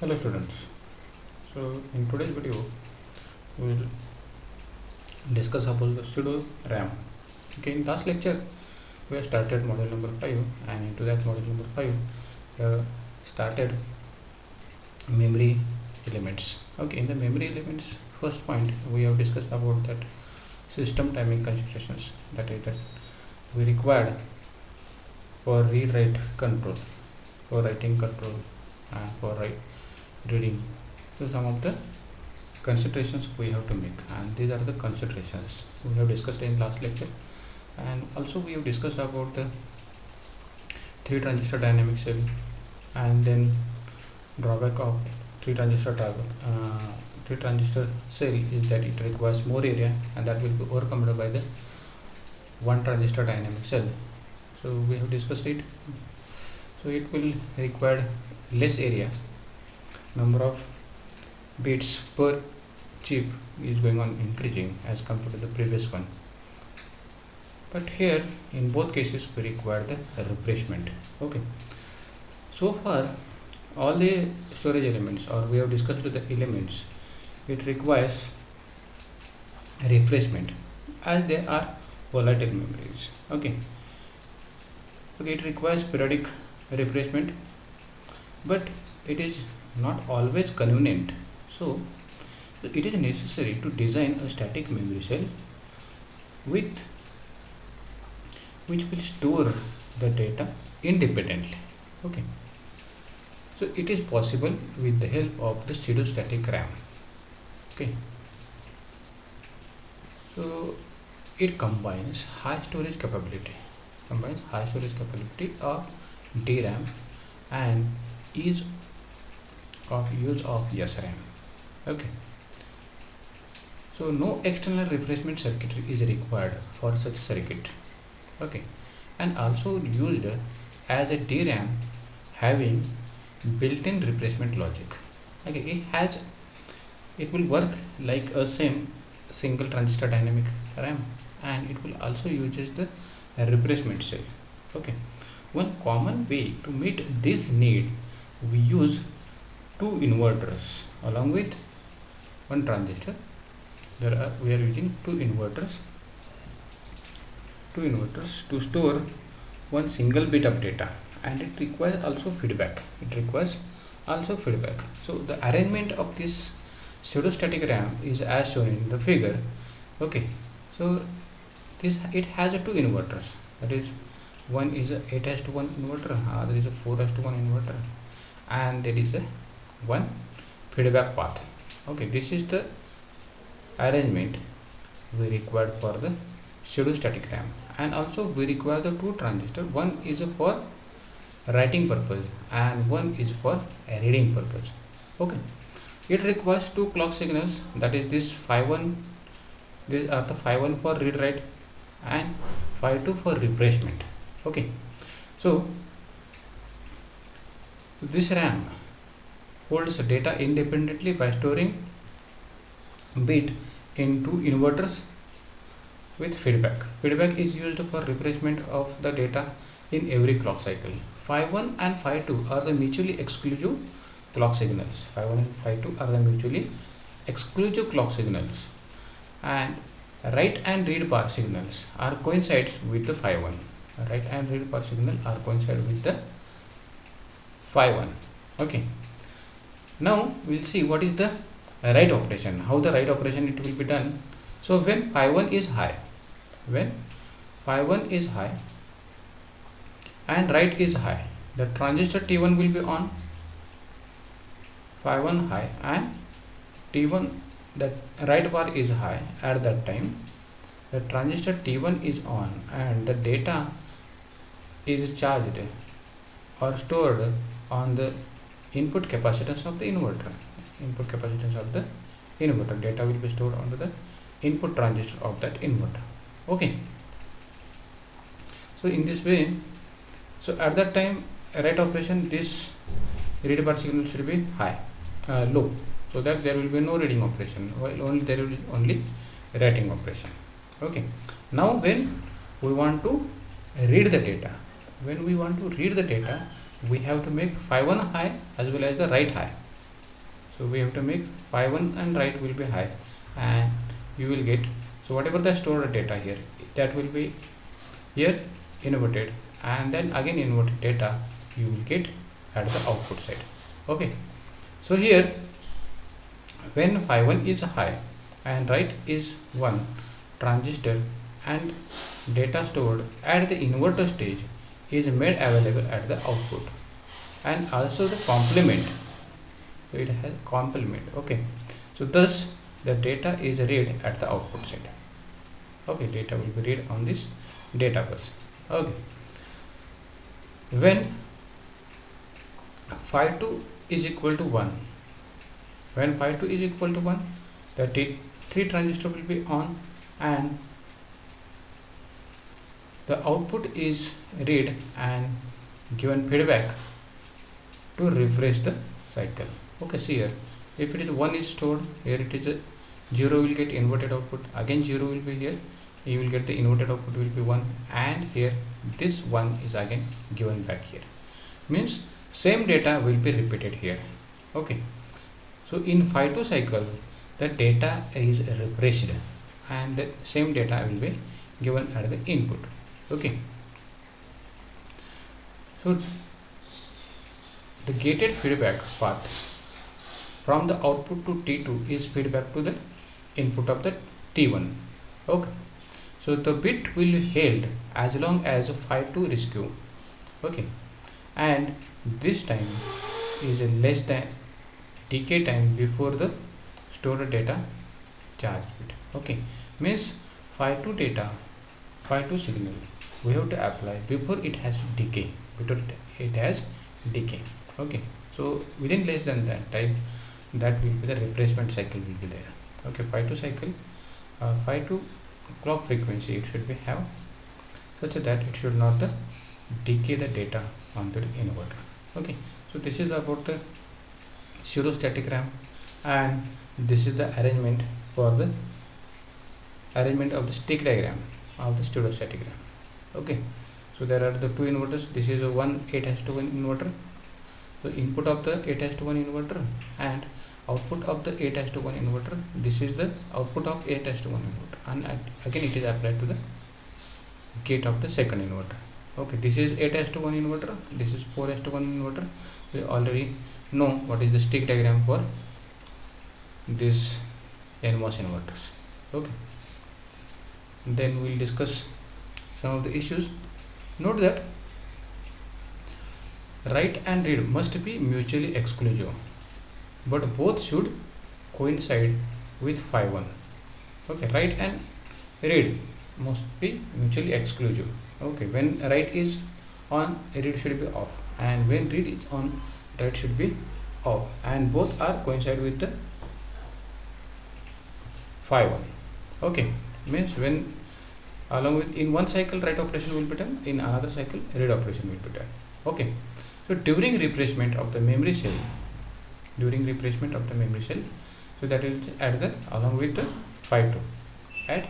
Hello students. So in today's video we will discuss about the pseudo RAM. Okay, in last lecture we have started module number 5, and into that module number 5 we have started memory elements. Okay, in the memory elements first point we have discussed about that system timing considerations, that is that we required for read write control, for writing control and for reading. So some of the considerations we have to make, and these are the considerations we have discussed in last lecture. And also we have discussed about the 3 transistor dynamic cell, and then drawback of 3 transistor 3 transistor cell is that it requires more area, and that will be overcome by the 1 transistor dynamic cell. So we have discussed it. So it will require less area, number of bits per chip is going on increasing as compared to the previous one. But here in both cases we require the replacement. Okay, so far all the storage elements, or we have discussed the elements, it requires refreshment as they are volatile memories. Okay, it requires periodic refreshment, but it is not always convenient. So it is necessary to design a static memory cell with which will store the data independently. Okay, so it is possible with the help of the pseudo-static RAM. Okay, so it combines high storage capability of DRAM and ease of use of SRAM. Okay, so no external refreshment circuitry is required for such circuit. Okay, and also used as a DRAM having built-in replacement logic. Okay, it will work like a same single transistor dynamic RAM, and it will also uses the replacement cell. Okay, one common way to meet this need, we use 2 inverters along with 1 transistor. We are using 2 inverters to store 1 single bit of data, and it requires also feedback. So the arrangement of this pseudo-static RAM is as shown in the figure. Okay, so it has 2 inverters, that is one is a 8:1 inverter, other is a 4:1 inverter, and there is a 1 feedback path. Okay, this is the arrangement we required for the pseudo-static RAM. And also we require the 2 transistor, one is for writing purpose and one is for reading purpose. Okay, it requires 2 clock signals, that is this phi 1, these are the phi 1 for read write and phi 2 for refreshment. Okay, so this RAM holds data independently by storing bit in 2 inverters with feedback. Feedback is used for refreshment of the data in every clock cycle. Phi 1 and phi 2 are the mutually exclusive clock signals. Phi 1 and phi 2 are the mutually exclusive clock signals, and write and read bar signals are coincides with the phi 1. Write and read bar signal are coincide with the phi 1. Okay, now we'll see what is the write operation, how the write operation it will be done. So when phi 1 is high, and write is high, the transistor T1 will be on, phi 1 high and T1, that write bar is high. At that time the transistor T1 is on and the data is charged or stored on the input capacitance of the inverter. Data will be stored on the input transistor of that inverter. Okay, so in this way, so at that time write operation, this read bar signal should be low, so that there will be no reading operation, while only there will be only writing operation. Okay, now when we want to read the data, we have to make phi 1 high as well as the write high. So we have to make phi 1 and write will be high, and you will get, so whatever the stored data here, that will be here inverted, and then again inverted data you will get at the output side. Okay, so here when phi 1 is high and write is 1, transistor and data stored at the inverter stage is made available at the output, and also the complement, so it has complement. Okay, so thus the data is read at the output side. Okay, data will be read on this data bus. Okay, when phi 2 is equal to 1, when phi 2 is equal to 1, the T3 transistor will be on, and the output is read and given feedback to refresh the cycle. Okay, see here, if it is 1 is stored, here it is a 0 will get inverted output, again 0 will be here, you will get the inverted output will be 1, and here this 1 is again given back here, means same data will be repeated here. Okay, so in phi 2 cycle the data is refreshed and the same data will be given at the input. Okay, so the gated feedback path from the output to T2 is feedback to the input of the T1. Okay, so the bit will be held as long as phi 2 rescue. Okay, and this time is less than decay time before the stored data charge bit. Okay, means phi 2 data, phi 2 signal we have to apply before it has decay, before it has decay. Okay, so within less than that time, that will be the replacement cycle will be there. Okay, phi 2 cycle, phi 2 clock frequency it should be have such that it should not decay the data onto the inverter. Okay, so this is about the pseudostatic RAM, and this is the arrangement for the arrangement of the stick diagram of the pseudostatic RAM. Okay, so there are the two inverters. This is a 8:1 inverter. So input of the 8:1 inverter and output of the 8:1 inverter. This is the output of 8:1 inverter, and again it is applied to the gate of the second inverter. Okay, this is 8:1 inverter, this is 4:1 inverter. We already know what is the stick diagram for this NMOS inverters. Okay, then we will discuss some of the issues. Note that write and read must be mutually exclusive, but both should coincide with phi 1. Okay, write and read must be mutually exclusive. Okay, when write is on, read should be off, and when read is on, write should be off, and both are coincide with the phi 1. Okay, means when along with in one cycle write operation will be done, in another cycle read operation will be done. Okay, so during replacement of the memory cell, so that is at the along with the phi 2, at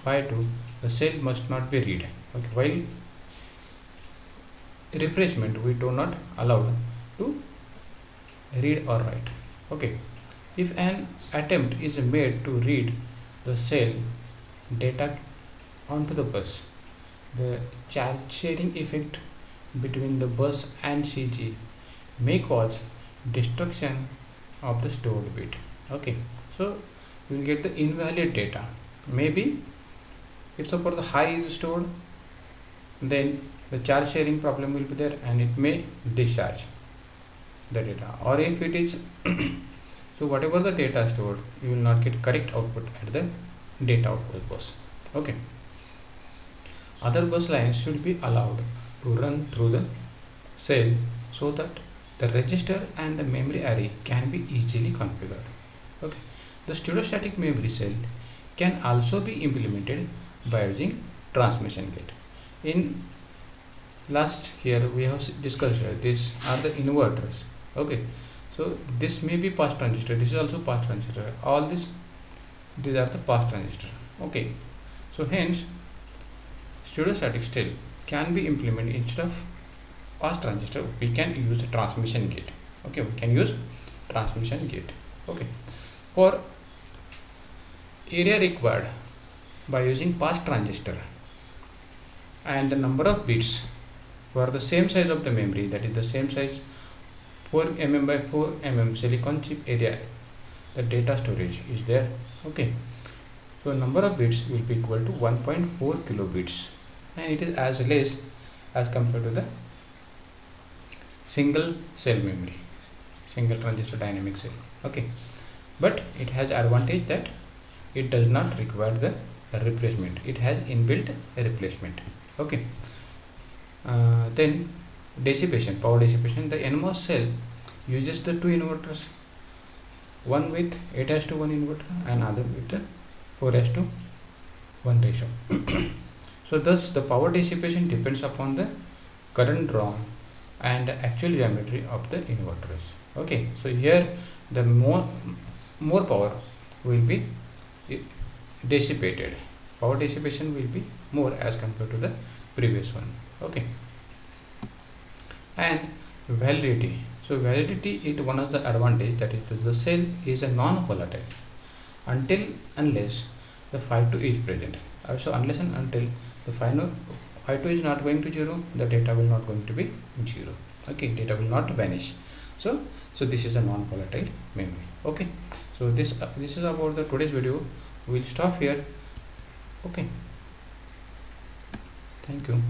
phi 2 the cell must not be read. Okay, while replacement we do not allow to read or write. Okay, if an attempt is made to read the cell data onto the bus, the charge sharing effect between the bus and CG may cause destruction of the stored bit. Okay, so you will get the invalid data. Maybe if suppose the high is stored, then the charge sharing problem will be there and it may discharge the data, or if it is so whatever the data stored, you will not get correct output at the data output bus. Okay, other bus lines should be allowed to run through the cell so that the register and the memory array can be easily configured. Okay, the pseudostatic memory cell can also be implemented by using transmission gate. In last here we have discussed these are the inverters. Okay, so this may be pass transistor, this is also pass transistor, all these are the pass transistor. Okay, so hence pseudostatic still can be implemented instead of pass transistor. We can use transmission gate. Okay, we can use transmission gate. Okay, for area required by using pass transistor and the number of bits for the same size of the memory, that is the same size 4 mm by 4 mm silicon chip area, the data storage is there. Okay, so number of bits will be equal to 1.4 kilobits, and it is as less as compared to the single cell memory, single transistor dynamic cell. Okay, but it has advantage that it does not require the replacement, it has inbuilt replacement. Okay, then dissipation, power dissipation. The NMOS cell uses the two inverters, one with 8:1 inverter and other with the 4:1 ratio. So thus the power dissipation depends upon the current drawn and the actual geometry of the inverters. Okay, so here the more power will be dissipated, power dissipation will be more as compared to the previous one. Okay, and validity. So validity is one of the advantage, that is the cell is a non-volatile unless the phi 2 is present. So unless and until the phi 2 is not going to 0, the data will not going to be 0. Okay, data will not vanish. So this is a non-volatile memory. Okay, so this is about the today's video. We'll stop here. Okay, thank you.